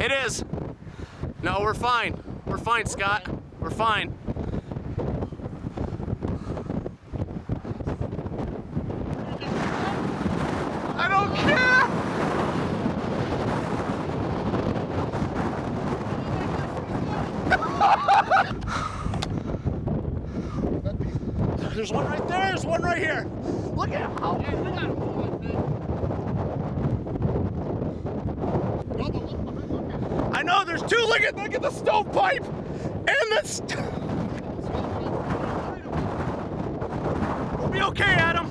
It is. No, we're fine. We're fine, Scott. We're fine. I don't care. There's one right there. There's one right here. Look at him. Oh. I know, there's two. Look at the stovepipe and the We'll be okay, Adam.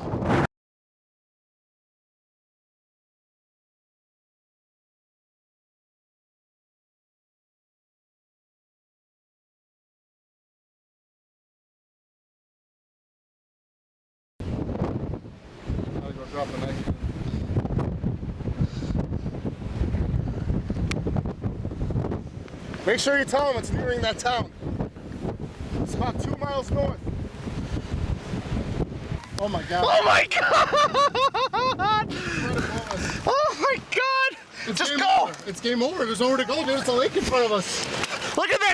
I'll go drop a knife. Make sure you tell them it's nearing that town. It's about 2 miles north. Oh my God. Oh my God! Oh my God! It's Just game go! Over. It's game over. There's nowhere to go, dude. It's a lake in front of us. Look at that